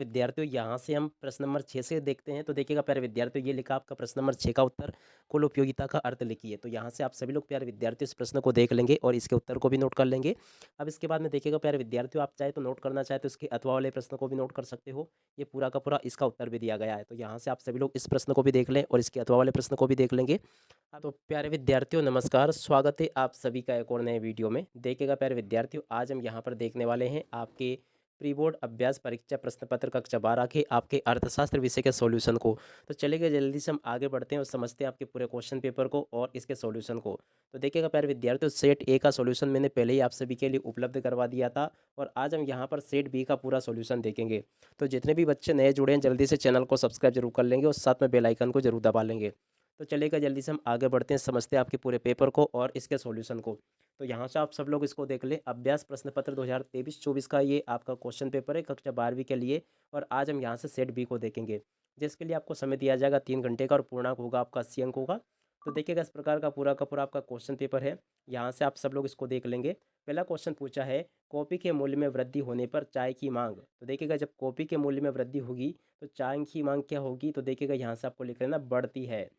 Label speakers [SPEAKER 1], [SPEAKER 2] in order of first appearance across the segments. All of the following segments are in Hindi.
[SPEAKER 1] विद्यार्थियों यहाँ से हम प्रश्न नंबर 6 से देखते हैं। तो देखिएगा प्यारे विद्यार्थियों, ये लिखा आपका प्रश्न नंबर 6 का उत्तर, कुल उपयोगिता का अर्थ लिखिए। तो यहाँ से आप सभी लोग प्यारे विद्यार्थियों इस प्रश्न को देख लेंगे और इसके उत्तर को भी नोट कर लेंगे। अब इसके बाद में देखिएगा प्यारे विद्यार्थियों, आप चाहे तो नोट करना चाहे तो इसके अथवा वाले प्रश्न को भी नोट कर सकते हो। ये पूरा का पूरा इसका उत्तर भी दिया गया है। तो यहाँ से आप सभी लोग इस प्रश्न को भी देख लें और इसके अथवा वाले प्रश्न को भी देख लेंगे। हाँ, तो प्यारे विद्यार्थियों नमस्कार, स्वागत है आप सभी का एक और नए वीडियो में। देखिएगा प्यारे विद्यार्थियों, आज हम यहाँ पर देखने वाले हैं आपके प्री बोर्ड अभ्यास परीक्षा प्रश्न पत्र कक्षा 12 के आपके अर्थशास्त्र विषय के सॉल्यूशन को। तो चलिए जल्दी से हम आगे बढ़ते हैं और समझते हैं आपके पूरे क्वेश्चन पेपर को और इसके सॉल्यूशन को। तो देखिएगा प्यारे विद्यार्थियों, सेट ए का सॉल्यूशन मैंने पहले ही आप सभी के लिए उपलब्ध करवा दिया था और आज हम यहाँ पर सेट बी का पूरा सॉल्यूशन देखेंगे। तो जितने भी बच्चे नए जुड़े हैं जल्दी से चैनल को सब्सक्राइब जरूर कर लेंगे और साथ में बेल आइकन को जरूर दबा लेंगे। तो चलिएगा जल्दी से हम आगे बढ़ते हैं, समझते हैं आपके पूरे पेपर को और इसके सॉल्यूशन को। तो यहाँ से आप सब लोग इसको देख लें, अभ्यास प्रश्न पत्र 2023-24 का ये आपका क्वेश्चन पेपर है कक्षा 12वीं के लिए। और आज हम यहाँ से सेट बी को देखेंगे, जिसके लिए आपको समय दिया जाएगा 3 घंटे का और पूर्णांक होगा आपका 80 अंकों का। तो देखिएगा इस प्रकार का पूरा आपका क्वेश्चन पेपर है। यहाँ से आप सब लोग इसको देख लेंगे। पहला क्वेश्चन पूछा है, कॉपी के मूल्य में वृद्धि होने पर चाय की मांग। तो देखिएगा जब कॉपी के मूल्य में वृद्धि होगी तो चाय की मांग क्या होगी। तो देखिएगा यहाँ से आपको लिख लेना बढ़ती है।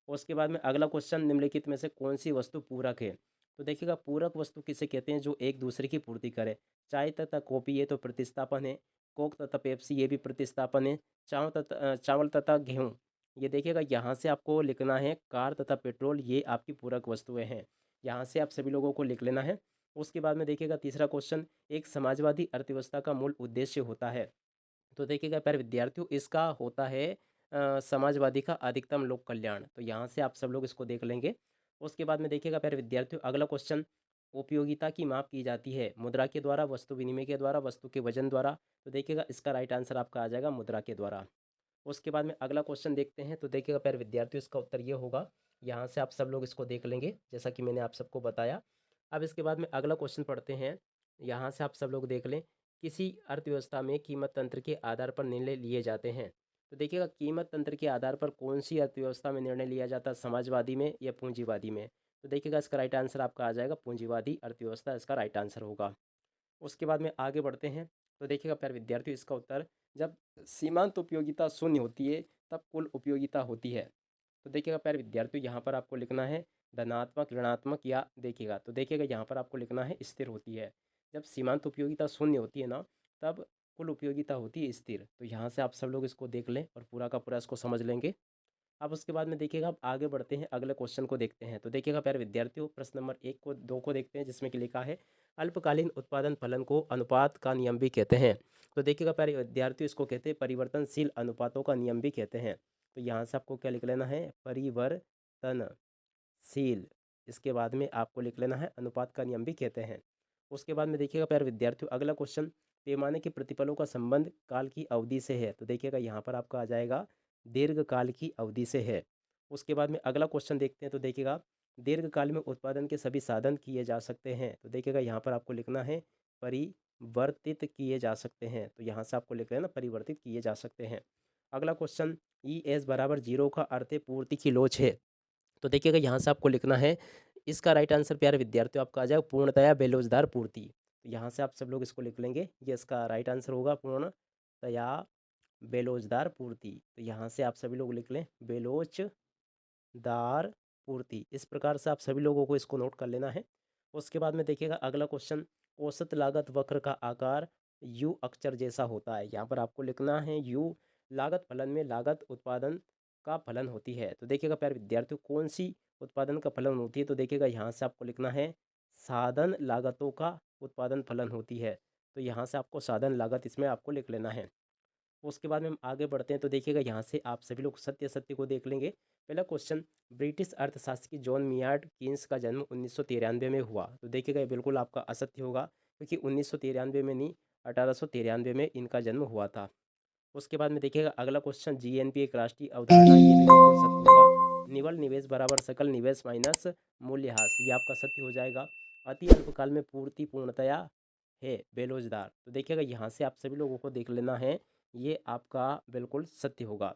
[SPEAKER 1] उसके बाद में अगला क्वेश्चन, निम्नलिखित में से कौन सी वस्तु पूरक है। तो देखिएगा पूरक वस्तु किसे कहते हैं, जो एक दूसरे की पूर्ति करे। चाय तथा कॉफी ये तो प्रतिस्थापन है। कोक तथा पेप्सी ये भी प्रतिस्थापन है। चावल तथा गेहूं, ये देखिएगा यहाँ से आपको लिखना है। कार तथा पेट्रोल ये आपकी पूरक वस्तुएं हैं। यहाँ से आप सभी लोगों को लिख लेना है। उसके बाद में देखिएगा तीसरा क्वेश्चन, एक समाजवादी अर्थव्यवस्था का मूल उद्देश्य होता है। तो देखिएगा प्यारे विद्यार्थियों, इसका होता है समाजवादी का अधिकतम लोक कल्याण। तो यहाँ से आप सब लोग इसको देख लेंगे। उसके बाद में देखिएगा प्यारे विद्यार्थियों अगला क्वेश्चन, उपयोगिता की माप की जाती है मुद्रा के द्वारा, वस्तु विनिमय के द्वारा, वस्तु के वजन द्वारा। तो देखिएगा इसका राइट आंसर आपका आ जाएगा मुद्रा के द्वारा। उसके बाद में अगला क्वेश्चन देखते हैं। तो देखिएगा प्यारे विद्यार्थियों इसका उत्तर ये होगा। यहाँ से आप सब लोग इसको देख लेंगे जैसा कि मैंने आप सबको बताया। अब इसके बाद में अगला क्वेश्चन पढ़ते हैं। यहाँ से आप सब लोग देख लें, किसी अर्थव्यवस्था में कीमत तंत्र के आधार पर निर्णय लिए जाते हैं। तो देखिएगा कीमत तंत्र के आधार पर कौन सी अर्थव्यवस्था में निर्णय लिया जाता है, समाजवादी में या पूंजीवादी में। तो देखिएगा इसका राइट आंसर आपका आ जाएगा पूंजीवादी अर्थव्यवस्था, इसका राइट आंसर होगा। उसके बाद में आगे बढ़ते हैं। तो देखिएगा प्यारे विद्यार्थियों इसका उत्तर, जब सीमांत उपयोगिता शून्य होती है तब कुल उपयोगिता होती है। तो देखिएगा प्यारे विद्यार्थियों यहाँ पर आपको लिखना है धनात्मक, ऋणात्मक या देखिएगा, तो देखिएगा यहाँ पर आपको लिखना है स्थिर होती है। जब सीमांत उपयोगिता शून्य होती है ना, तब कुल उपयोगिता होती है स्थिर। तो यहाँ से आप सब लोग इसको देख लें और पूरा का पूरा इसको समझ लेंगे। अब उसके बाद में देखिएगा, अब आगे बढ़ते हैं, अगले क्वेश्चन को देखते हैं। तो देखिएगा प्यारे विद्यार्थियों प्रश्न नंबर 1 को 2 को देखते हैं, जिसमें कि लिखा है, अल्पकालीन उत्पादन फलन को अनुपात का नियम भी कहते हैं। तो देखिएगा प्यारे विद्यार्थियों इसको कहते हैं परिवर्तनशील अनुपातों का नियम भी कहते हैं। तो यहाँ से आपको क्या लिख लेना है, परिवर्तनशील। इसके बाद में आपको लिख लेना है अनुपात का नियम भी कहते हैं। उसके बाद में देखिएगा प्यारे विद्यार्थियों अगला क्वेश्चन, पैमाने के प्रतिफलों का संबंध काल की अवधि से है। तो देखिएगा यहाँ पर आपका आ जाएगा दीर्घकाल की अवधि से है। उसके बाद में अगला क्वेश्चन देखते हैं। तो देखिएगा दीर्घकाल में उत्पादन के सभी साधन किए जा सकते हैं। तो देखिएगा यहाँ पर आपको लिखना है परिवर्तित किए जा सकते हैं। तो यहाँ से आपको लिख लेना परिवर्तित किए जा सकते हैं। अगला क्वेश्चन, ई एस बराबर जीरो का अर्थ है पूर्ति की लोच है। तो देखिएगा यहाँ से आपको लिखना है, इसका राइट आंसर प्यारे विद्यार्थियों आपका आ जाएगा पूर्णतया बेलोजदार पूर्ति। तो यहाँ से आप सब लोग इसको लिख लेंगे, ये इसका राइट आंसर होगा पूर्णतया बेलोजदार पूर्ति। तो यहाँ से आप सभी लोग लिख लें बेलोजदार पूर्ति। इस प्रकार से आप सभी लोगों को इसको नोट कर लेना है। उसके बाद में देखिएगा अगला क्वेश्चन, औसत लागत वक्र का आकार यू अक्षर जैसा होता है। यहाँ पर आपको लिखना है यू लागत फलन में लागत उत्पादन का फलन होती है। तो देखिएगा प्यारे विद्यार्थियों कौन सी उत्पादन का फलन होती है। तो देखिएगा यहाँ से आपको लिखना है साधन लागतों का उत्पादन फलन होती है। तो यहाँ से आपको साधन लागत इसमें आपको लिख लेना है। उसके बाद में हम आगे बढ़ते हैं। तो देखिएगा यहाँ से आप सभी लोग सत्य सत्य को देख लेंगे। पहला क्वेश्चन, ब्रिटिश अर्थशास्त्री जॉन मियार्ड कीन्स का जन्म 1993 में हुआ। तो देखिएगा ये बिल्कुल आपका असत्य होगा, क्योंकि 1993 में नहीं, 1893 में इनका जन्म हुआ था। उसके बाद में देखिएगा अगला क्वेश्चन, जीएनपी एक राष्ट्रीय अवधारणा, ये भी बिल्कुल सत्य होगा। निवल निवेश बराबर सकल निवेश माइनस मूल्यह्रास, ये आपका सत्य हो जाएगा। अति अल्पकाल में पूर्ति पूर्णतया है बेरोजगार। तो देखिएगा यहाँ से आप सभी लोगों को देख लेना है, ये आपका बिल्कुल सत्य होगा।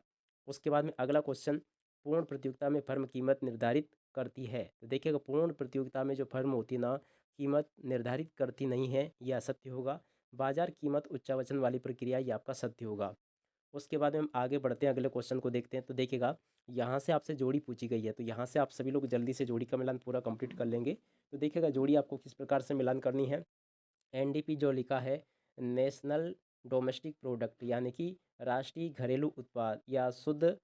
[SPEAKER 1] उसके बाद में अगला क्वेश्चन, पूर्ण प्रतियोगिता में फर्म कीमत निर्धारित करती है। तो देखिएगा पूर्ण प्रतियोगिता में जो फर्म होती है ना, कीमत निर्धारित करती नहीं है, यह असत्य होगा। बाजार कीमत उच्चावचन वाली प्रक्रिया ये आपका सत्य होगा। उसके बाद में हम आगे बढ़ते हैं, अगले क्वेश्चन को देखते हैं। तो देखिएगा, यहाँ से आपसे जोड़ी पूछी गई है, तो यहाँ से आप सभी लोग जल्दी से जोड़ी का मिलान पूरा कंप्लीट कर लेंगे। तो देखिएगा, जोड़ी आपको किस प्रकार से मिलान करनी है। एनडीपी जो लिखा है, नेशनल डोमेस्टिक प्रोडक्ट, यानी कि राष्ट्रीय घरेलू उत्पाद या शुद्ध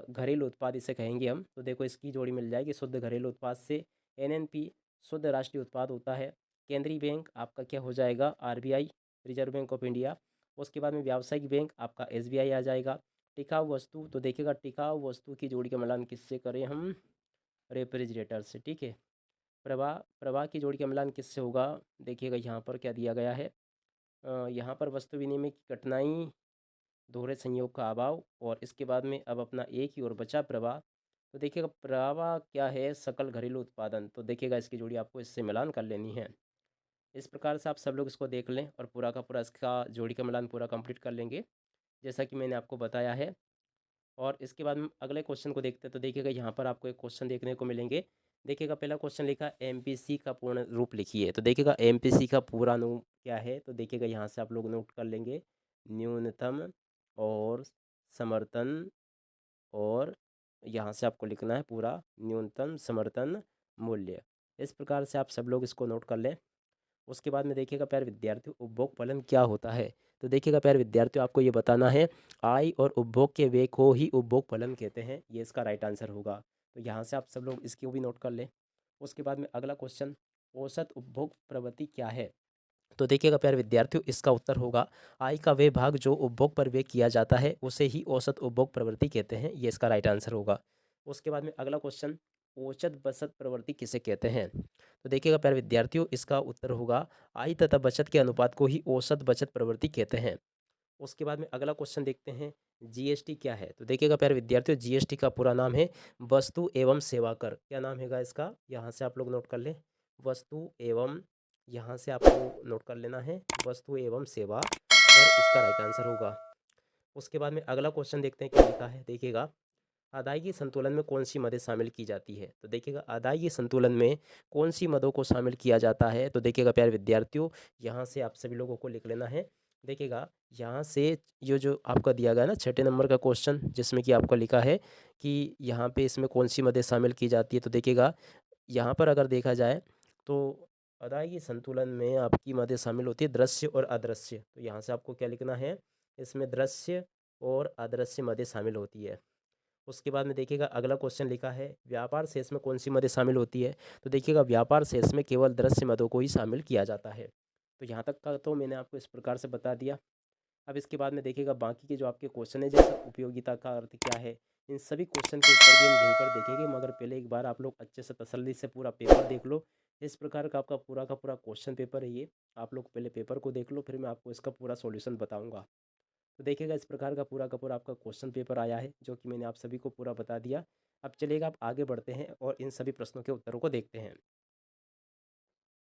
[SPEAKER 1] घरेलू उत्पाद इसे कहेंगे हम। तो देखो, इसकी जोड़ी मिल जाएगी शुद्ध घरेलू उत्पाद से। एनएनपी शुद्ध राष्ट्रीय उत्पाद होता है। केंद्रीय बैंक आपका क्या हो जाएगा, RBI, reserve bank of India. उसके बाद में व्यावसायिक बैंक आपका एसबीआई आ जाएगा। टिकाऊ वस्तु, तो देखिएगा, टिकाऊ वस्तु की जोड़ी का मिलान किससे करें हम, रेफ्रिजरेटर से, ठीक है। प्रवाह, प्रवाह की जोड़ी का मिलान किससे होगा, देखिएगा यहाँ पर क्या दिया गया है। यहाँ पर वस्तु विनिमय की कठिनाई, दोहरे संयोग का अभाव, और इसके बाद में अब अपना एक ही और बचा प्रवाह। तो देखिएगा, प्रवाह क्या है, सकल घरेलू उत्पादन। तो देखिएगा, इसकी जोड़ी आपको इससे मिलान कर लेनी है। इस प्रकार से आप सब लोग इसको देख लें और पूरा का पूरा इसका जोड़ी का मिलान पूरा कंप्लीट कर लेंगे, जैसा कि मैंने आपको बताया है। और इसके बाद में अगले क्वेश्चन को देखते हैं। तो देखिएगा, यहाँ पर आपको एक क्वेश्चन देखने को मिलेंगे। देखिएगा, पहला क्वेश्चन लिखा एमपीसी का पूर्ण रूप लिखिए। तो देखिएगा, एमपीसी का पूरा रूप क्या है। तो देखिएगा, यहाँ से आप लोग नोट कर लेंगे, न्यूनतम और समर्थन, और यहाँ से आपको लिखना है पूरा न्यूनतम समर्थन मूल्य। इस प्रकार से आप सब लोग इसको नोट कर लें। उसके बाद में देखिएगा, प्यारे विद्यार्थियों, उपभोग फलन क्या होता है। तो देखिएगा प्यारे विद्यार्थियों, आपको ये बताना है, आय और उपभोग के व्यय को ही उपभोग फलन कहते हैं। ये इसका राइट आंसर होगा। तो यहाँ से आप सब लोग इसको भी नोट कर लें। उसके बाद में अगला क्वेश्चन, औसत उपभोग प्रवृत्ति क्या है। तो देखिएगा प्यारे विद्यार्थियों, इसका उत्तर होगा, आय का वह भाग जो उपभोग पर व्यय किया जाता है उसे ही औसत उपभोग प्रवृत्ति कहते हैं। ये इसका राइट आंसर होगा। उसके बाद में अगला क्वेश्चन, औसत बचत प्रवृत्ति किसे कहते हैं। तो देखिएगा प्यारे विद्यार्थियों, इसका उत्तर होगा, आय तथा बचत के अनुपात को ही औसत बचत प्रवृत्ति कहते हैं। उसके बाद में अगला क्वेश्चन देखते हैं, जीएसटी क्या है। तो देखिएगा प्यारे विद्यार्थियों, जीएसटी का पूरा नाम है वस्तु एवं सेवा कर। क्या नाम हैगा इसका, यहाँ से आप लोग नोट कर लें, वस्तु एवं, यहाँ से आपको नोट कर लेना है वस्तु एवं सेवा, और इसका राइट आंसर होगा। उसके बाद में अगला क्वेश्चन देखते हैं क्या लिखा है। देखिएगा, अदायगी संतुलन में कौन सी मदें शामिल की जाती है। तो देखिएगा, अदायगी संतुलन में कौन सी मदों को शामिल किया जाता है। तो देखिएगा प्यारे विद्यार्थियों, यहाँ से आप सभी लोगों को लिख लेना है। देखिएगा, यहाँ से ये जो आपका दिया गया ना 6 नंबर का क्वेश्चन, जिसमें कि आपका लिखा है कि यहाँ पे इसमें कौन सी मदें शामिल की जाती है। तो देखिएगा, यहाँ पर अगर देखा जाए तो अदायगी संतुलन में आपकी मदें शामिल होती है दृश्य और अदृश्य। तो यहाँ से आपको क्या लिखना है, इसमें दृश्य और अदृश्य मदें शामिल होती है। उसके बाद में देखिएगा, अगला क्वेश्चन लिखा है, व्यापार शेष में कौन सी मदें शामिल होती है। तो देखिएगा, व्यापार शेष में केवल दृश्य मदों को ही शामिल किया जाता है। तो यहाँ तक का तो मैंने आपको इस प्रकार से बता दिया। अब इसके बाद में देखिएगा, बाकी के जो आपके क्वेश्चन है, जैसे उपयोगिता का अर्थ क्या है, इन सभी क्वेश्चन के उत्तर भी हम यहीं पर देखेंगे। मगर पहले एक बार आप लोग अच्छे से तसल्ली से पूरा पेपर देख लो। इस प्रकार का आपका पूरा का पूरा क्वेश्चन पेपर है ये। आप लोग पहले पेपर को देख लो, फिर मैं आपको इसका पूरा सॉल्यूशन बताऊंगा। तो देखिएगा, इस प्रकार का पूरा आपका क्वेश्चन पेपर आया है, जो कि मैंने आप सभी को पूरा बता दिया। अब चलिएगा, आप आगे बढ़ते हैं और इन सभी प्रश्नों के उत्तरों को देखते हैं।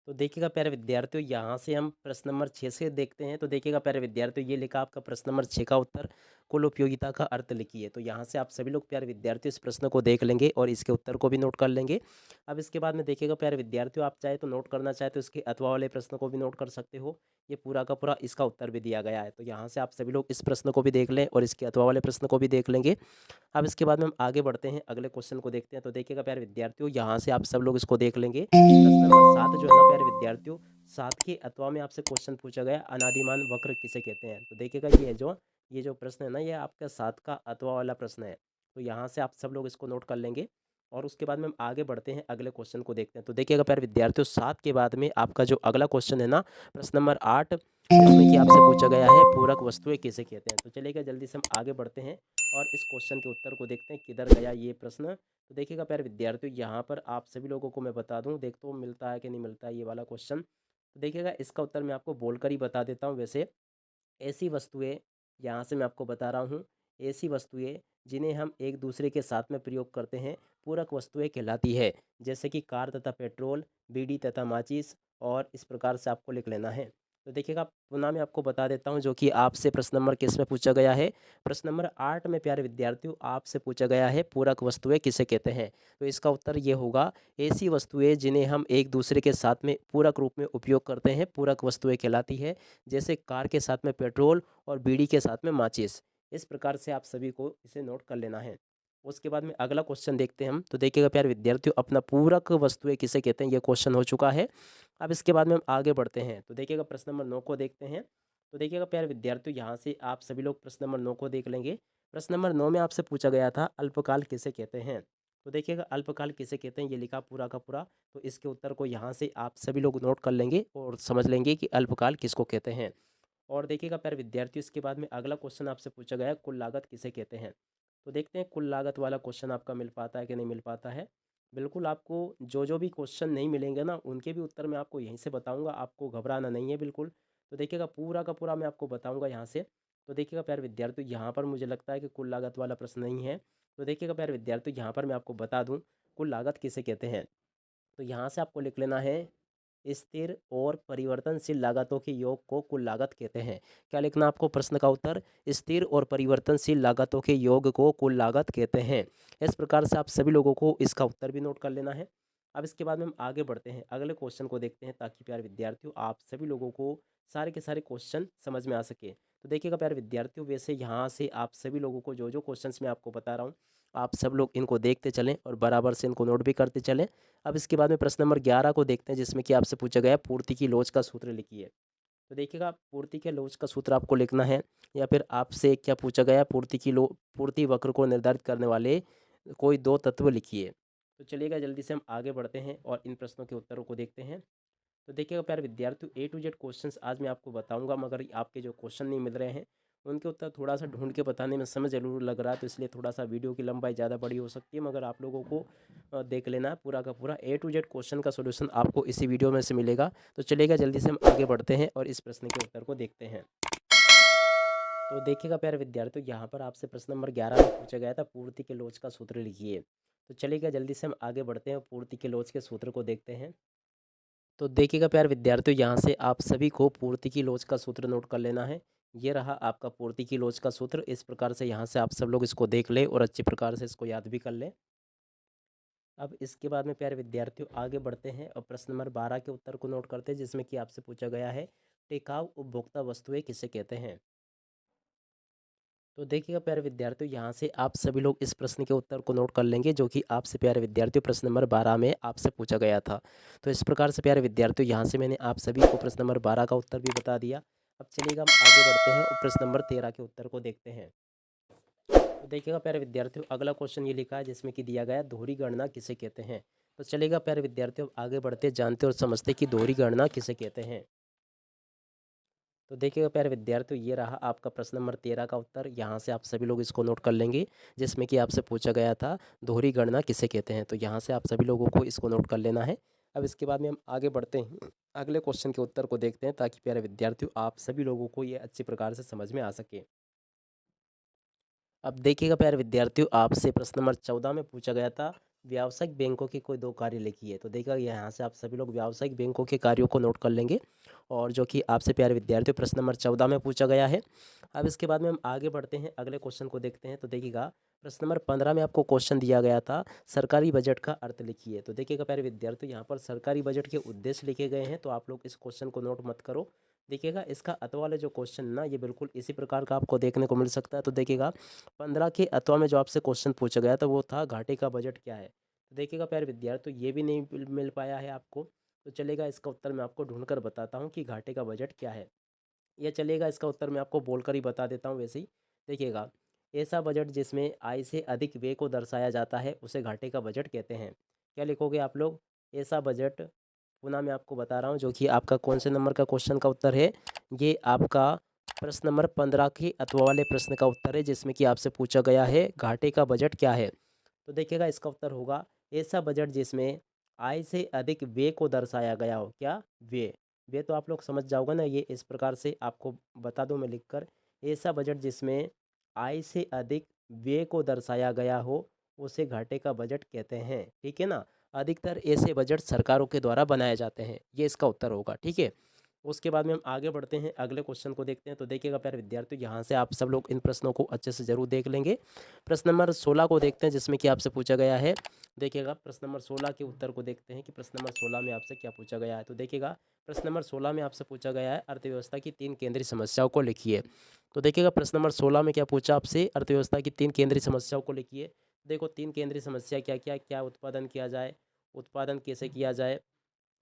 [SPEAKER 1] तो देखिएगा प्यारे विद्यार्थियों, यहाँ से हम प्रश्न नंबर 6 से देखते हैं। तो देखिएगा प्यारे विद्यार्थियों, ये लिखा आपका प्रश्न नंबर 6 का उत्तर, कुल उपयोगिता का अर्थ लिखिए। तो यहाँ से आप सभी लोग प्यारे विद्यार्थियों इस प्रश्न को देख लेंगे और इसके उत्तर को भी नोट कर लेंगे। अब इसके बाद में देखिएगा प्यारे विद्यार्थियों, आप चाहे तो नोट करना चाहे तो इसके अथवा वाले प्रश्न को भी नोट कर सकते हो। ये पूरा का पूरा इसका उत्तर भी दिया गया है। तो यहाँ से आप सभी लोग इस प्रश्न को भी देख लें और इसके अथवा वाले प्रश्न को भी देख लेंगे। अब इसके बाद में हम आगे बढ़ते हैं, अगले क्वेश्चन को देखते हैं। तो देखिएगा प्यारे विद्यार्थियों, यहाँ से आप सब लोग इसको देख लेंगे। प्रश्न नंबर 7 जो है ना प्यारे विद्यार्थियों, 7 के अथवा में आपसे क्वेश्चन पूछा गया, अनादिमान वक्र किसे कहते हैं। तो देखिएगा, ये जो प्रश्न है ना, ये आपका 7 का अथवा वाला प्रश्न है। तो यहाँ से आप सब लोग इसको नोट कर लेंगे और उसके बाद में हम आगे बढ़ते हैं, अगले क्वेश्चन को देखते हैं। तो देखिएगा प्यारे विद्यार्थियों, 7 के बाद में आपका जो अगला क्वेश्चन है ना, प्रश्न नंबर 8, जिसमें कि आपसे पूछा गया है, पूरक वस्तुएं किसे कहते हैं। तो चलिएगा, जल्दी से हम आगे बढ़ते हैं और इस क्वेश्चन के उत्तर को देखते हैं, किधर गया ये प्रश्न। तो देखिएगा प्यारे विद्यार्थियों, यहाँ पर आप सभी लोगों को मैं बता दूं, देखते हो मिलता है कि नहीं मिलता है ये वाला क्वेश्चन। तो देखिएगा, इसका उत्तर मैं आपको बोलकर ही बता देता हूँ। वैसे ऐसी वस्तुएं, यहाँ से मैं आपको बता रहा हूँ, ऐसी वस्तुएं जिन्हें हम एक दूसरे के साथ में प्रयोग करते हैं, पूरक वस्तुएं कहलाती है। जैसे कि कार तथा पेट्रोल, बीड़ी तथा माचिस, और इस प्रकार से आपको लिख लेना है। तो देखिएगा पुनः मैं आपको बता देता हूँ जो कि आपसे प्रश्न नंबर किस में पूछा गया है। प्रश्न नंबर 8 में प्यारे विद्यार्थियों आपसे पूछा गया है पूरक वस्तुएँ किसे कहते हैं? तो इसका उत्तर ये होगा ऐसी वस्तुएँ जिन्हें हम एक दूसरे के साथ में पूरक रूप में उपयोग करते हैं, पूरक वस्तुएँ कहलाती है। जैसे कार के साथ में पेट्रोल और बीड़ी के साथ में माचिस। इस प्रकार से आप सभी को इसे नोट कर लेना है। उसके बाद में अगला क्वेश्चन देखते हैं हम। तो देखिएगा प्यारे विद्यार्थियों अपना पूरक वस्तुएँ किसे कहते हैं? ये क्वेश्चन हो चुका है। अब इसके बाद में हम आगे बढ़ते हैं। तो देखिएगा प्रश्न नंबर 9 को देखते हैं। तो देखिएगा प्यारे विद्यार्थियों यहाँ से आप सभी लोग प्रश्न नंबर 9 को देख लेंगे। प्रश्न नंबर 9 में आपसे पूछा गया था अल्पकाल किसे कहते हैं? तो देखिएगा अल्पकाल किसे कहते हैं ये लिखा पूरा का पूरा। तो इसके उत्तर को यहाँ से आप सभी लोग नोट कर लेंगे और समझ लेंगे कि अल्पकाल किसको कहते हैं। और देखिएगा प्यारे विद्यार्थियों इसके बाद में अगला क्वेश्चन आपसे पूछा गया है कुल लागत किसे कहते हैं? तो देखते हैं कुल लागत वाला क्वेश्चन आपका मिल पाता है कि नहीं मिल पाता है। बिल्कुल आपको जो भी क्वेश्चन नहीं मिलेंगे ना उनके भी उत्तर मैं आपको यहीं से बताऊंगा, आपको घबराना नहीं है बिल्कुल। तो देखिएगा पूरा का पूरा मैं आपको बताऊंगा यहाँ से। तो देखिएगा प्यारे विद्यार्थी यहाँ पर मुझे लगता है कि कुल लागत वाला प्रश्न नहीं है। तो देखिएगा प्यारे विद्यार्थी यहाँ पर मैं आपको बता दूँ कुल लागत किसे कहते हैं। तो यहाँ से आपको लिख लेना है स्थिर और परिवर्तनशील लागतों के योग को कुल लागत कहते हैं। क्या लिखना आपको प्रश्न का उत्तर? स्थिर और परिवर्तनशील लागतों के योग को कुल लागत कहते हैं। इस प्रकार से आप सभी लोगों को इसका उत्तर भी नोट कर लेना है। अब इसके बाद में हम आगे बढ़ते हैं, अगले क्वेश्चन को देखते हैं ताकि प्यारे विद्यार्थियों आप सभी लोगों को सारे के सारे क्वेश्चन समझ में आ सके। तो देखिएगा प्यारे विद्यार्थियों वैसे यहाँ से आप सभी लोगों को जो जो क्वेश्चंस मैं आपको बता रहा हूँ आप सब लोग इनको देखते चलें और बराबर से इनको नोट भी करते चलें। अब इसके बाद में प्रश्न नंबर 11 को देखते हैं जिसमें कि आपसे पूछा गया है पूर्ति की लोच का सूत्र लिखिए। तो देखिएगा पूर्ति के लोच का सूत्र आपको लिखना है या फिर आपसे क्या पूछा गया है पूर्ति वक्र को निर्धारित करने वाले कोई दो तत्व लिखिए। तो चलिएगा जल्दी से हम आगे बढ़ते हैं और इन प्रश्नों के उत्तरों को देखते हैं। तो देखिएगा प्यारे विद्यार्थियों ए टू जेड क्वेश्चंस आज मैं आपको बताऊंगा, मगर आपके जो क्वेश्चन नहीं मिल रहे हैं उनके उत्तर थोड़ा सा ढूंढ के बताने में समय ज़रूर लग रहा है, तो इसलिए थोड़ा सा वीडियो की लंबाई ज़्यादा बड़ी हो सकती है, मगर आप लोगों को देख लेना है पूरा का पूरा ए टू जेड क्वेश्चन का सोल्यूशन आपको इसी वीडियो में से मिलेगा। तो चलिएगा जल्दी से हम आगे बढ़ते हैं और इस प्रश्न के उत्तर को देखते हैं। तो देखिएगा प्यारे विद्यार्थियों यहाँ पर आपसे प्रश्न नंबर 11 में पूछा गया था पूर्ति के लोच का सूत्र लिखिए। तो चलिएगा जल्दी से हम आगे बढ़ते हैं और पूर्ति के लोच के सूत्र को देखते हैं। तो देखिएगा प्यारे विद्यार्थियों यहाँ से आप सभी को पूर्ति की लोच का सूत्र नोट कर लेना है। ये रहा आपका पूर्ति की लोच का सूत्र। इस प्रकार से यहाँ से आप सब लोग इसको देख लें और अच्छी प्रकार से इसको याद भी कर लें। अब इसके बाद में प्यारे विद्यार्थियों आगे बढ़ते हैं और प्रश्न नंबर 12 के उत्तर को नोट करते हैं जिसमें कि आपसे पूछा गया है टिकाऊ उपभोक्ता वस्तुएं किसे कहते हैं। तो देखिएगा प्यारे विद्यार्थियों यहाँ से आप सभी लोग इस प्रश्न के उत्तर को नोट कर लेंगे जो कि आपसे प्यारे विद्यार्थियों प्रश्न नंबर 12 में आपसे पूछा गया था। तो इस प्रकार से प्यारे विद्यार्थियों यहाँ से मैंने आप सभी को प्रश्न नंबर 12 का उत्तर भी बता दिया। अब चलिएगा हम आगे बढ़ते हैं और प्रश्न नंबर 13 के उत्तर को देखते हैं। तो देखिएगा प्यारे विद्यार्थियों अगला क्वेश्चन ये लिखा है जिसमें कि दिया गया है दोहरी गणना किसे कहते हैं। तो चलिएगा प्यारे विद्यार्थियों आगे बढ़ते जानते और समझते कि दोहरी गणना किसे कहते हैं। तो देखिएगा प्यारे विद्यार्थियों ये रहा आपका प्रश्न नंबर 13 का उत्तर। यहाँ से आप सभी लोग इसको नोट कर लेंगे जिसमें कि आपसे पूछा गया था दोहरी गणना किसे कहते हैं। तो यहाँ से आप सभी लोगों को इसको नोट कर लेना है। अब इसके बाद में हम आगे बढ़ते हैं अगले क्वेश्चन के उत्तर को देखते हैं ताकि प्यारे विद्यार्थियों आप सभी लोगों को ये अच्छी प्रकार से समझ में आ सके। अब देखिएगा प्यारे विद्यार्थियों आपसे प्रश्न नंबर 14 में पूछा गया था व्यावसायिक बैंकों के कोई दो कार्य लिखिए। तो देखिएगा यहाँ से आप सभी लोग व्यावसायिक बैंकों के कार्यों को नोट कर लेंगे और जो कि आपसे प्यारे विद्यार्थियों प्रश्न नंबर 14 में पूछा गया है। अब इसके बाद में हम आगे बढ़ते हैं अगले क्वेश्चन को देखते हैं। तो देखिएगा प्रश्न नंबर 15 में आपको क्वेश्चन दिया गया था सरकारी बजट का अर्थ लिखिए। तो देखिएगा प्यारे विद्यार्थियों यहाँ पर सरकारी बजट के उद्देश्य लिखे गए हैं, तो आप लोग इस क्वेश्चन को नोट मत करो। देखिएगा इसका अतः वाला जो क्वेश्चन ना ये बिल्कुल इसी प्रकार का आपको देखने को मिल सकता है। तो देखिएगा 15 के अथवा में जो आपसे क्वेश्चन पूछा गया था वो था घाटे का बजट क्या है। तो देखिएगा प्यारे विद्यार्थी तो ये भी नहीं मिल पाया है आपको। तो चलेगा इसका उत्तर मैं आपको ढूंढ कर बताता हूँ कि घाटे का बजट क्या है। या चलेगा इसका उत्तर मैं आपको बोलकर ही बता देता हूँ वैसे ही। देखिएगा ऐसा बजट जिसमें आय से अधिक व्यय को दर्शाया जाता है उसे घाटे का बजट कहते हैं। क्या लिखोगे आप लोग? ऐसा बजट। पुनः मैं आपको बता रहा हूँ जो कि आपका कौन से नंबर का क्वेश्चन का उत्तर है। ये आपका प्रश्न नंबर 15 के अथवा वाले प्रश्न का उत्तर है जिसमें कि आपसे पूछा गया है घाटे का बजट क्या है। तो देखिएगा इसका उत्तर होगा ऐसा बजट जिसमें आय से अधिक व्यय को दर्शाया गया हो। क्या? व्यय। व्यय तो आप लोग समझ जाओगे ना, ये इस प्रकार से आपको बता दूं मैं लिखकर। ऐसा बजट जिसमें आय से अधिक व्यय को दर्शाया गया हो उसे घाटे का बजट कहते हैं। ठीक है ना। अधिकतर ऐसे बजट सरकारों के द्वारा बनाए जाते हैं, ये इसका उत्तर होगा। ठीक है। उसके बाद में हम आगे बढ़ते हैं, अगले क्वेश्चन को देखते हैं। तो देखिएगा प्यारे विद्यार्थियों, यहाँ से आप सब लोग इन प्रश्नों को अच्छे से ज़रूर देख लेंगे। प्रश्न नंबर 16 को देखते हैं, जिसमें कि आपसे पूछा गया है। देखिएगा प्रश्न नंबर 16 के उत्तर को देखते हैं कि प्रश्न नंबर 16 में आपसे क्या पूछा गया है। तो देखिएगा प्रश्न नंबर 16 में आपसे पूछा गया है, अर्थव्यवस्था की 3 केंद्रीय समस्याओं को लिखिए। तो देखिएगा प्रश्न नंबर 16 में क्या पूछा आपसे, अर्थव्यवस्था की 3 केंद्रीय समस्याओं को लिखिए। देखो 3 केंद्रीय समस्या क्या क्या क्या उत्पादन किया जाए, उत्पादन कैसे किया जाए,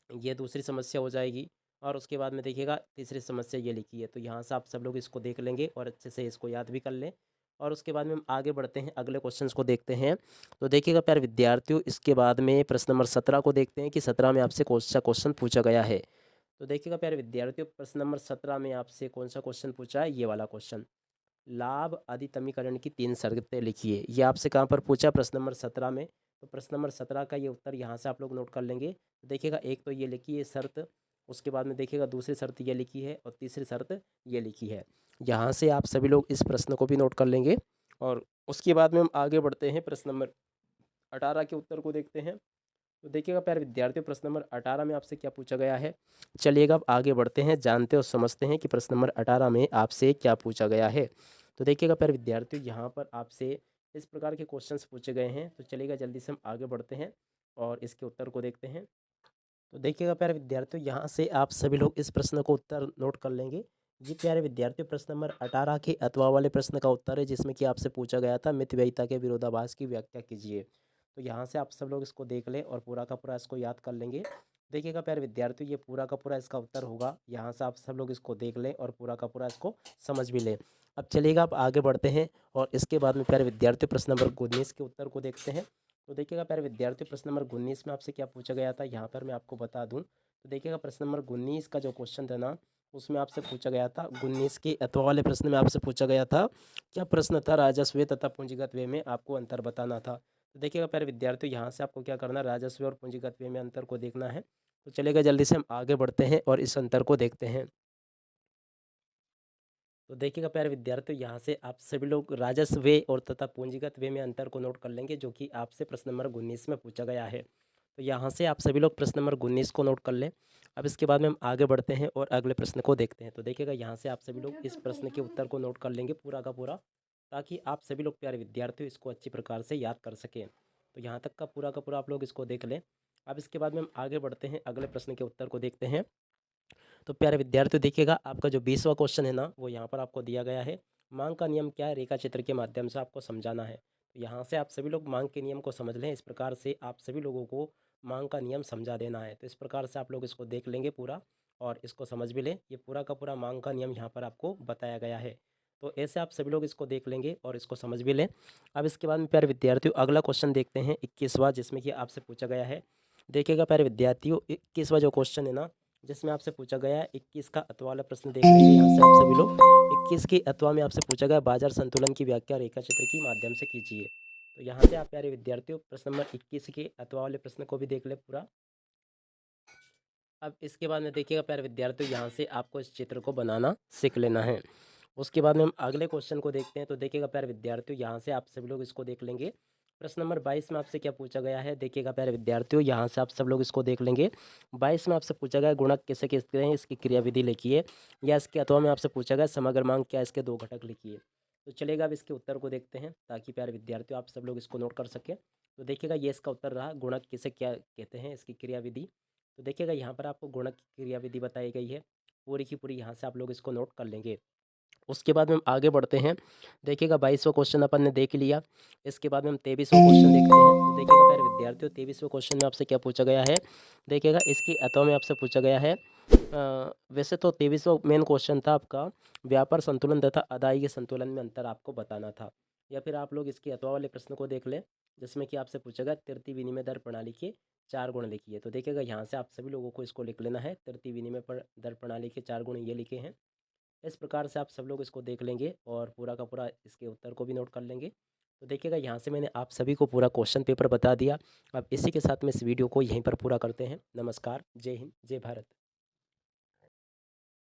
[SPEAKER 1] ये दूसरी समस्या हो जाएगी। और उसके बाद में देखिएगा तीसरी समस्या ये लिखी है। तो यहाँ से आप सब लोग इसको देख लेंगे और अच्छे से इसको याद भी कर लें। और उसके बाद में हम आगे बढ़ते हैं, अगले क्वेश्चंस को देखते हैं। तो देखिएगा प्यारे विद्यार्थियों, इसके बाद में प्रश्न नंबर 17 को देखते हैं कि 17 में आपसे कौन सा क्वेश्चन पूछा गया है। तो देखिएगा प्यारे विद्यार्थियों, प्रश्न नंबर 17 में आपसे कौन सा क्वेश्चन पूछा है, ये वाला क्वेश्चन। लाभ अधितमीकरण की 3 शर्तें लिखिए। ये आपसे कहाँ पर पूछा, प्रश्न नंबर 17 में। तो प्रश्न नंबर 17 का ये उत्तर यहाँ से आप लोग नोट कर लेंगे। तो देखिएगा एक तो ये लिखी है शर्त, उसके बाद में देखिएगा दूसरी शर्त ये लिखी है और तीसरी शर्त ये लिखी है। यहाँ से आप सभी लोग इस प्रश्न को भी नोट कर लेंगे। और उसके बाद में हम आगे बढ़ते हैं, प्रश्न नंबर 18 के उत्तर को देखते हैं। तो देखिएगा प्यारे विद्यार्थियों, प्रश्न नंबर 18 में आपसे क्या पूछा गया है। चलिएगा अब आगे बढ़ते हैं, जानते और समझते हैं कि प्रश्न नंबर 18 में आपसे क्या पूछा गया है। तो देखिएगा प्यारे विद्यार्थियों, यहाँ पर आपसे इस प्रकार के क्वेश्चंस पूछे गए हैं। तो चलिएगा जल्दी से हम आगे बढ़ते हैं और इसके उत्तर को देखते हैं। तो देखिएगा प्यारे विद्यार्थियों, यहाँ से आप सभी लोग इस प्रश्न को उत्तर नोट कर लेंगे। ये प्यारे विद्यार्थियों प्रश्न नंबर 18 के अथवा वाले प्रश्न का उत्तर है, जिसमें कि आपसे पूछा गया था मितव्ययिता के विरोधाभास की व्याख्या कीजिए। तो यहाँ से आप सब लोग इसको देख लें और पूरा का पूरा इसको याद कर लेंगे। देखिएगा प्यारे विद्यार्थियों, ये पूरा का पूरा इसका उत्तर होगा। यहाँ से आप सब लोग इसको देख लें और पूरा का पूरा इसको समझ भी लें। अब चलिएगा आप आगे बढ़ते हैं और इसके बाद में प्यारे विद्यार्थियों प्रश्न नंबर 19 के उत्तर को देखते हैं। तो देखिएगा प्यारे विद्यार्थियों, प्रश्न नंबर 19 में आपसे क्या पूछा गया था, यहाँ पर मैं आपको बता दूं। तो देखिएगा प्रश्न नंबर 19 का जो क्वेश्चन था ना, उसमें आपसे पूछा गया था 19 के अथवा वाले प्रश्न में आपसे पूछा गया था, क्या प्रश्न था, राजस्व व्यय तथा पूंजीगत व्यय में आपको अंतर बताना था। तो देखिएगा प्यारे विद्यार्थियों, यहाँ से आपको क्या करना है, राजस्व और पूंजीगत व्यय में अंतर को देखना है। तो चलेगा जल्दी से हम आगे बढ़ते हैं और इस अंतर को देखते हैं। तो देखिएगा प्यारे विद्यार्थियों, यहाँ से आप सभी लोग राजस्व व्यय और तथा पूंजीगत व्यय में अंतर को नोट कर लेंगे, जो कि आपसे प्रश्न नंबर 19 में पूछा गया है। तो यहाँ से आप सभी लोग प्रश्न नंबर 19 को नोट कर लें। अब इसके बाद में हम आगे बढ़ते हैं और अगले प्रश्न को देखते हैं। तो देखिएगा यहाँ से आप सभी लोग इस प्रश्न के उत्तर को नोट कर लेंगे पूरा का पूरा, ताकि आप सभी लोग प्यारे विद्यार्थियों इसको अच्छी प्रकार से याद कर सकें। तो यहाँ तक का पूरा आप लोग इसको देख लें। अब इसके बाद में हम आगे बढ़ते हैं, अगले प्रश्न के उत्तर को देखते हैं। तो प्यारे विद्यार्थियों देखिएगा, आपका जो 20वां क्वेश्चन है ना, वो यहाँ पर आपको दिया गया है। मांग का नियम क्या है, रेखा चित्र के माध्यम से आपको समझाना है। तो यहाँ से आप सभी लोग मांग के नियम को समझ लें। इस प्रकार से आप सभी लोगों को मांग का नियम समझा देना है। तो इस प्रकार से आप लोग इसको देख लेंगे पूरा और इसको समझ भी लें। ये पूरा का पूरा मांग का नियम यहाँ पर आपको बताया गया है। तो ऐसे आप सभी लोग इसको देख लेंगे और इसको समझ भी लें। अब इसके बाद में प्यारे विद्यार्थियों अगला क्वेश्चन देखते हैं, 21वां, जिसमें कि आपसे पूछा गया है। देखिएगा प्यारे विद्यार्थियों, 21वां जो क्वेश्चन है ना, जिसमें आपसे पूछा गया है 21 का अथवा वाला प्रश्न देख लेंगे। यहाँ से आप सभी लोग 21 के अथवा में आपसे पूछा गया बाजार संतुलन की व्याख्या रेखा चित्र के माध्यम से कीजिए। तो यहाँ से आप प्यारे विद्यार्थियों प्रश्न नंबर 21 के अथवा वाले प्रश्न को भी देख ले पूरा। अब इसके बाद में देखिएगा प्यारे विद्यार्थियों, यहाँ से आपको इस चित्र को बनाना सीख लेना है। उसके बाद में हम अगले क्वेश्चन को देखते हैं। तो देखिएगा प्यारे विद्यार्थियों, यहाँ से आप सभी लोग इसको देख लेंगे। प्रश्न नंबर 22 में आपसे क्या पूछा गया है, देखिएगा प्यारे विद्यार्थियों, यहाँ से आप सब लोग इसको देख लेंगे। 22 में आपसे पूछा गया गुणक किसे कहते हैं, इसकी क्रियाविधि लिखिए। या इसके अथवा में आपसे पूछा गया समग्र मांग क्या, इसके 2 घटक लिखिए। तो चलेगा अब इसके उत्तर को देखते हैं, ताकि प्यारे विद्यार्थियों आप सब लोग इसको नोट कर सकें। तो देखिएगा ये इसका उत्तर रहा, गुणक किसे क्या कहते हैं, इसकी क्रियाविधि। तो देखिएगा यहाँ पर आपको गुणक की क्रियाविधि बताई गई है पूरी की पूरी। यहाँ से आप लोग इसको नोट कर लेंगे। उसके बाद में हम आगे बढ़ते हैं। देखिएगा 22वां क्वेश्चन अपन ने देख लिया। इसके बाद में हम 23वां क्वेश्चन देखते हैं। तो देखिएगा प्यारे विद्यार्थियों, 23वें क्वेश्चन में आपसे क्या पूछा गया है। देखिएगा इसके अथवा में आपसे पूछा गया है, वैसे तो 23वां मेन क्वेश्चन था आपका, व्यापार संतुलन तथा अदायगी संतुलन में अंतर आपको बताना था। या फिर आप लोग इसके अथवा वाले प्रश्न को देख लें, जिसमें कि आपसे पूछा गया तृतीय विनिमय दर प्रणाली के 4 गुण लिखिए। तो देखिएगा यहाँ से आप सभी लोगों को इसको लिख लेना है। तृतीय विनिमय दर प्रणाली के 4 गुण ये लिखे हैं। इस प्रकार से आप सब लोग इसको देख लेंगे और पूरा का पूरा इसके उत्तर को भी नोट कर लेंगे। तो देखिएगा यहाँ से मैंने आप सभी को पूरा क्वेश्चन पेपर बता दिया। अब इसी के साथ में इस वीडियो को यहीं पर पूरा करते हैं। नमस्कार, जय हिंद, जय भारत।